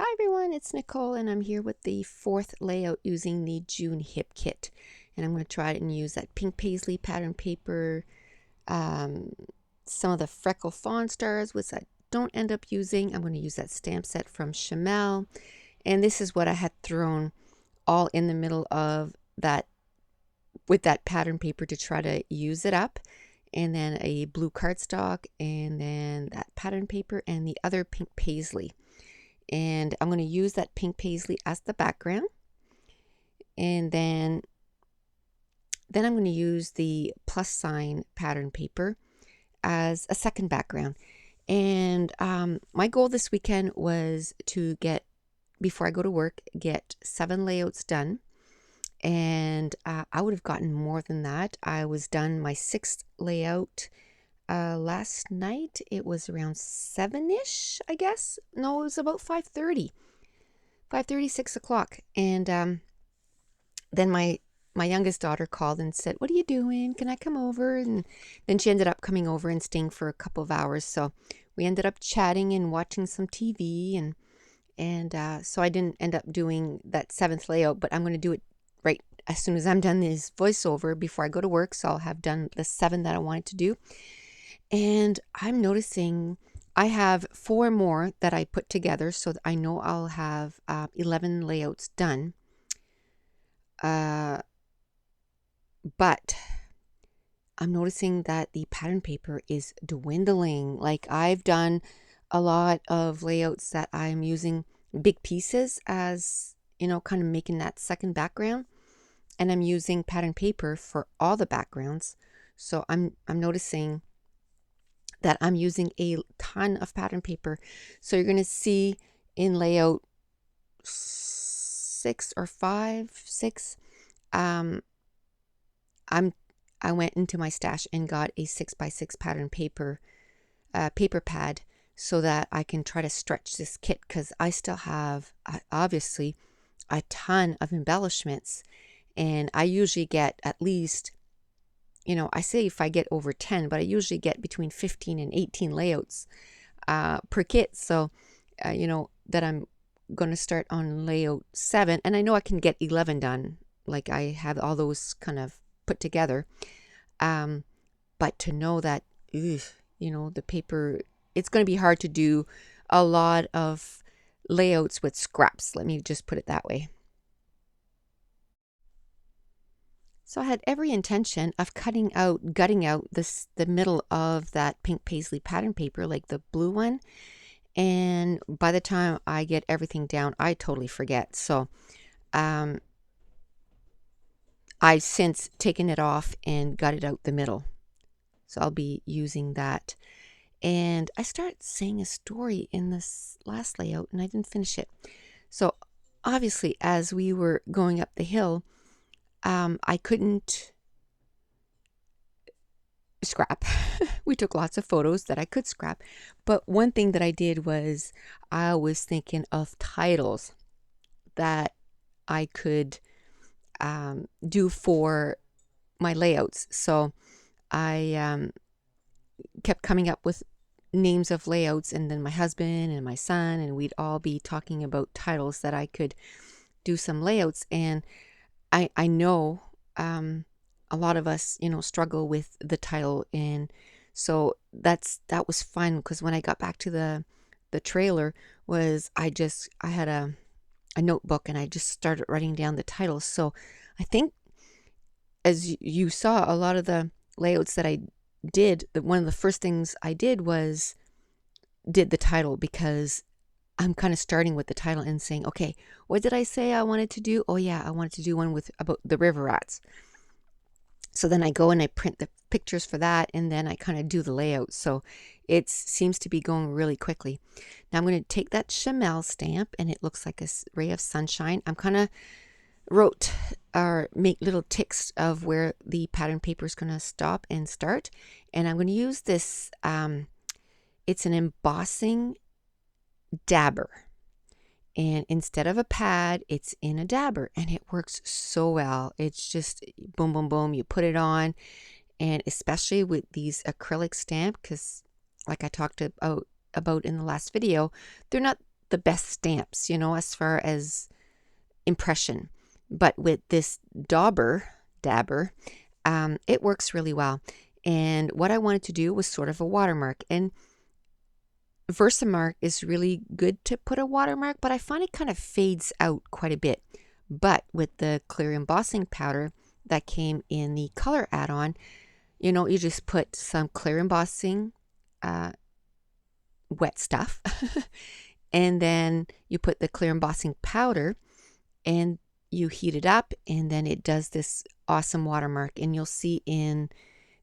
Hi everyone, it's Nicole and I'm here with the fourth layout using the June Hip Kit. And I'm going to try it and use that pink paisley pattern paper, some of the freckle fawn stars, which I don't end up using. I'm going to use that stamp set from Chamel. And this is what I had thrown all in the middle of that, with that pattern paper to try to use it up. And then a blue cardstock, and then that pattern paper and the other pink paisley. And I'm going to use that pink paisley as the background, and then I'm going to use the plus sign pattern paper as a second background. And my goal this weekend was to get, before I go to work, get 7 layouts done. And I would have gotten more than that. I was done my 6th layout last night. It was around 7-ish, I guess. No, it was about 5:30. 5:30, 6 o'clock. And then my youngest daughter called and said, "What are you doing? Can I come over?" And then she ended up coming over and staying for a couple of hours. So we ended up chatting and watching some TV. And so I didn't end up doing that 7th layout, but I'm going to do it right as soon as I'm done this voiceover before I go to work. So I'll have done the 7 that I wanted to do. And I'm noticing I have 4 more that I put together, so that I know I'll have 11 layouts done. But I'm noticing that the pattern paper is dwindling. Like, I've done a lot of layouts that I'm using big pieces as, kind of making that second background. And I'm using pattern paper for all the backgrounds. So I'm noticing that I'm using a ton of pattern paper. So you're going to see in layout 6 or 5, 6, I went into my stash and got a 6x6 pattern paper pad, so that I can try to stretch this kit, because I still have obviously a ton of embellishments, and I usually get at least, I say if I get over 10, but I usually get between 15 and 18 layouts per kit. So, that I'm going to start on layout 7, and I know I can get 11 done. Like, I have all those kind of put together. But to know that, the paper, it's going to be hard to do a lot of layouts with scraps. Let me just put it that way. So I had every intention of gutting out the middle of that pink paisley pattern paper, like the blue one. And by the time I get everything down, I totally forget. So I've since taken it off and gutted out the middle. So I'll be using that. And I started saying a story in this last layout, and I didn't finish it. So obviously, as we were going up the hill, I couldn't scrap. We took lots of photos that I could scrap. But one thing that I did was, I was thinking of titles that I could do for my layouts. So I kept coming up with names of layouts, and then my husband and my son, and we'd all be talking about titles that I could do some layouts. And I know a lot of us, struggle with the title. And so that was fun, because when I got back to the trailer, was I had a notebook, and I just started writing down the titles. So I think, as you saw, a lot of the layouts that I did, one of the first things I did was did the title, because I'm kind of starting with the title and saying, okay, what did I say I wanted to do? Oh yeah, I wanted to do one about the river rats. So then I go and I print the pictures for that, and then I kind of do the layout. So it seems to be going really quickly. Now I'm going to take that Chamel stamp, and it looks like a ray of sunshine. I'm kind of wrote or make little ticks of where the pattern paper is going to stop and start. And I'm going to use this, it's an embossing dabber, and instead of a pad, it's in a dabber, and it works so well. It's just boom, boom, boom. You put it on, and especially with these acrylic stamp, because like I talked about in the last video, they're not the best stamps, you know, as far as impression. But with this dabber, it works really well. And what I wanted to do was sort of a watermark. And Versamark is really good to put a watermark, but I find it kind of fades out quite a bit. But with the clear embossing powder that came in the color add-on, you know, you just put some clear embossing wet stuff and then you put the clear embossing powder and you heat it up, and then it does this awesome watermark. And you'll see in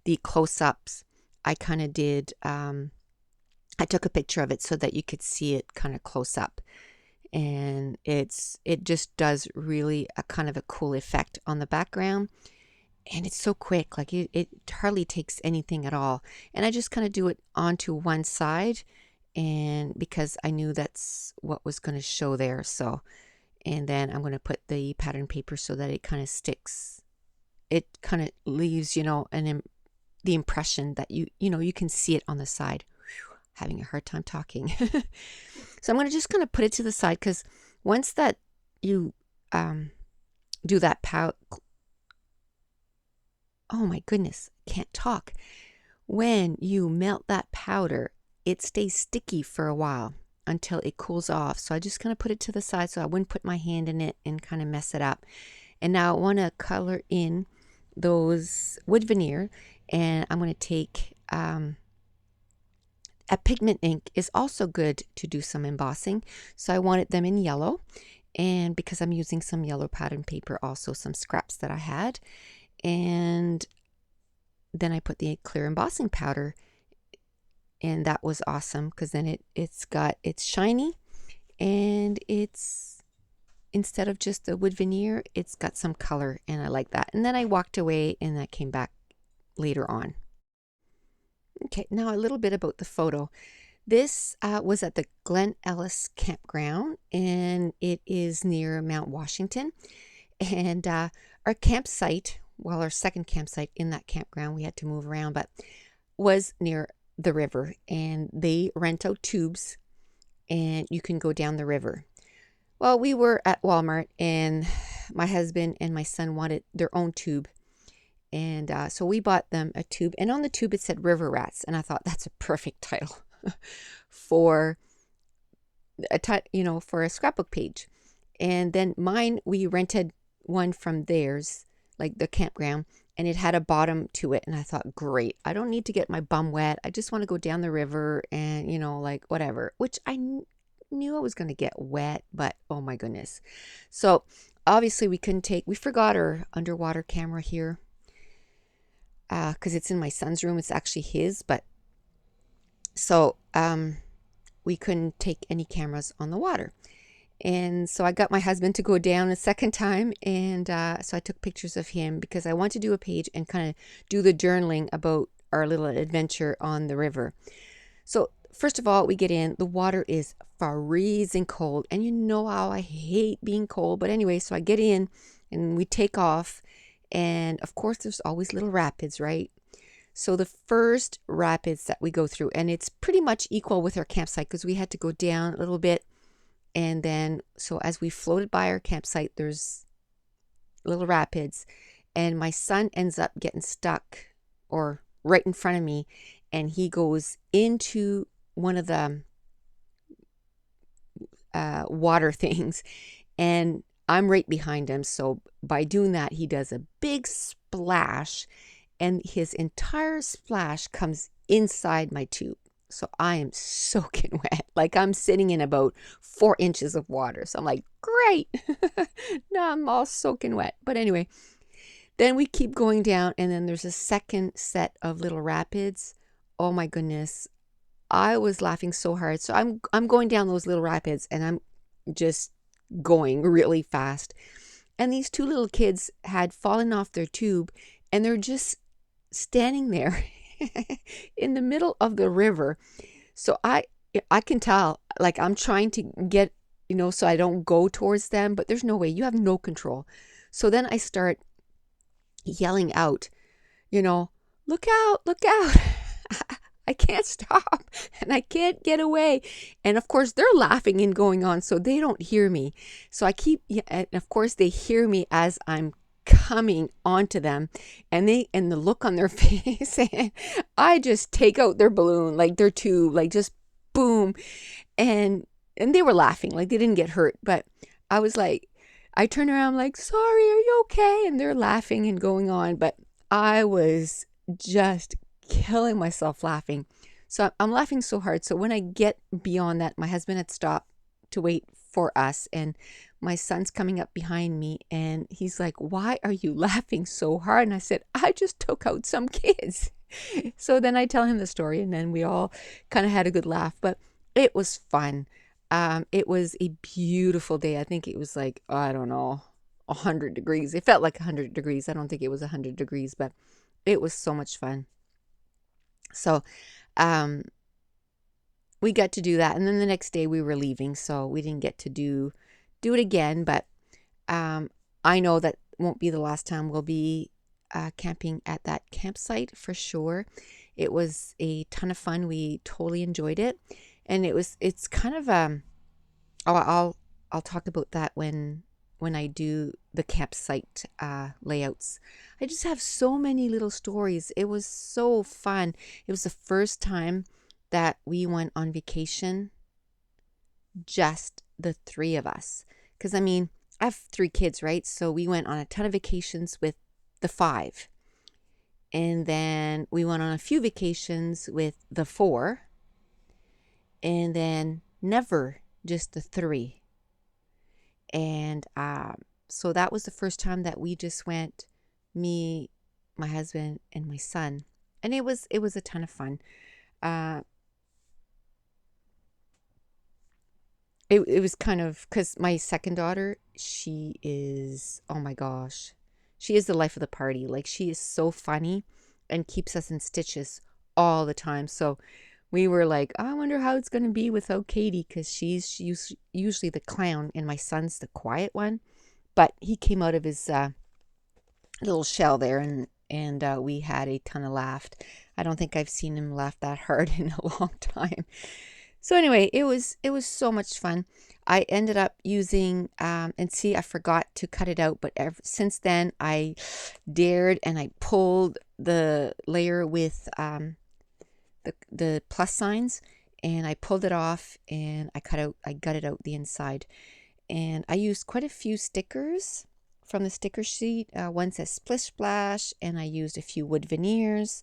the close-ups, I kind of did I took a picture of it so that you could see it kind of close up, and it just does really a kind of a cool effect on the background. And it's so quick, like it hardly takes anything at all. And I just kind of do it onto one side, and because I knew that's what was going to show there. So, and then I'm going to put the pattern paper so that it kind of sticks. It kind of leaves, you know, the impression that you know, you can see it on the side. Whew, having a hard time talking. So I'm going to just kind of put it to the side, because once that you do that oh my goodness, can't talk. When you melt that powder, it stays sticky for a while until it cools off. So I just kind of put it to the side so I wouldn't put my hand in it and kind of mess it up. And now I want to color in those wood veneer, and I'm going to take a pigment ink is also good to do some embossing. So I wanted them in yellow, and because I'm using some yellow pattern paper, also some scraps that I had. And then I put the clear embossing powder, and that was awesome because then it's shiny, and it's, instead of just the wood veneer, it's got some color, and I like that. And then I walked away and I came back later on. Okay, now a little bit about the photo. This was at the Glen Ellis campground, and it is near Mount Washington. And our campsite, well, our second campsite in that campground, we had to move around, but was near the river, and they rent out tubes and you can go down the river. Well, we were at Walmart, and my husband and my son wanted their own tube. And so we bought them a tube, and on the tube it said River Rats, and I thought that's a perfect title for for a scrapbook page. And then mine, we rented one from theirs, like the campground, and it had a bottom to it, and I thought, great, I don't need to get my bum wet. I just want to go down the river and, you know, like whatever, which I knew I was going to get wet, but oh my goodness. So obviously we forgot our underwater camera here, because it's in my son's room. It's actually his, but so we couldn't take any cameras on the water. And so I got my husband to go down a second time, and so I took pictures of him because I want to do a page and kind of do the journaling about our little adventure on the river. So first of all, we get in, the water is freezing cold, and you know how I hate being cold, but anyway, so I get in and we take off, and of course there's always little rapids, right? So the first rapids that we go through, and it's pretty much equal with our campsite because we had to go down a little bit. And then, so as we floated by our campsite, there's little rapids, and my son ends up getting stuck, or right in front of me, and he goes into one of the water things, and I'm right behind him. So by doing that, he does a big splash, and his entire splash comes inside my tube. So I am soaking wet, like I'm sitting in about 4 inches of water. So I'm like, great. Now I'm all soaking wet. But anyway, then we keep going down, and then there's a second set of little rapids. Oh my goodness. I was laughing so hard. So I'm going down those little rapids, and I'm just going really fast. And these two little kids had fallen off their tube, and they're just standing there in the middle of the river. So I can tell, like, I'm trying to get, so I don't go towards them, but there's no way. You have no control. So then I start yelling out, look out, look out. I can't stop and I can't get away. And of course, they're laughing and going on, so they don't hear me. So I keep, yeah, and of course, they hear me as I'm coming onto them, and the look on their face, and I just take out their balloon, like their tube, like just boom. And they were laughing, like they didn't get hurt, but I was like, I turned around, like, sorry, are you okay? And they're laughing and going on, but I was just killing myself laughing. So I'm laughing so hard. So when I get beyond that, my husband had stopped to wait for us, and my son's coming up behind me, and he's like, why are you laughing so hard? And I said, I just took out some kids. So then I tell him the story, and then we all kind of had a good laugh, but it was fun. It was a beautiful day. I think it was like, I don't know, 100 degrees. It felt like 100 degrees. I don't think it was 100 degrees, but it was so much fun. So um, we got to do that. And then the next day we were leaving, so we didn't get to do it again. But I know that won't be the last time we'll be camping at that campsite for sure. It was a ton of fun. We totally enjoyed it. And it's kind of I'll talk about that when I do the campsite layouts. I just have so many little stories. It was so fun. It was the first time that we went on vacation, just the three of us. Because I mean, I have 3 kids, right? So we went on a ton of vacations with the 5. And then we went on a few vacations with the 4. And then never just the 3. And so that was the first time that we just went, me, my husband, and my son, and it was a ton of fun. It was kind of, because my second daughter, she is, oh my gosh, she is the life of the party. Like, she is so funny and keeps us in stitches all the time. So we were like, I wonder how it's going to be without Katie, because she's usually the clown and my son's the quiet one. But he came out of his little shell there, and we had a ton of laugh. I don't think I've seen him laugh that hard in a long time. So anyway, it was so much fun. I ended up using, and see, I forgot to cut it out, but since then I dared and I pulled the layer with the plus signs, and I pulled it off, and I gutted out the inside, and I used quite a few stickers from the sticker sheet. One says Splish Splash, and I used a few wood veneers,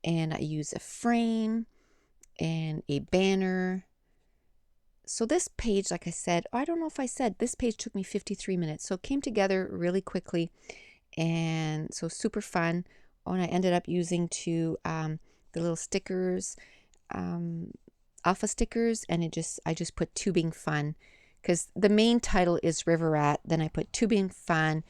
and I used a frame and a banner. So this page, like I said, I don't know if I said, this page took me 53 minutes, so it came together really quickly, and so super fun. Oh, and I ended up using the little stickers, alpha stickers, and I just put tubing fun, because the main title is River Rat. Then I put tubing fun,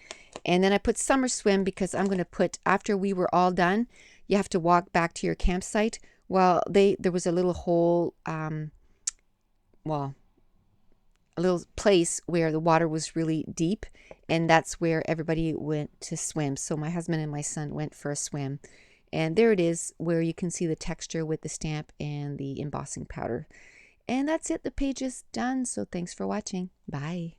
and then I put summer swim, because I'm going to put, after we were all done, you have to walk back to your campsite. Well, there was a little hole, a little place where the water was really deep, and that's where everybody went to swim. So my husband and my son went for a swim, and there it is, where you can see the texture with the stamp and the embossing powder. And that's it. The page is done. So thanks for watching. Bye.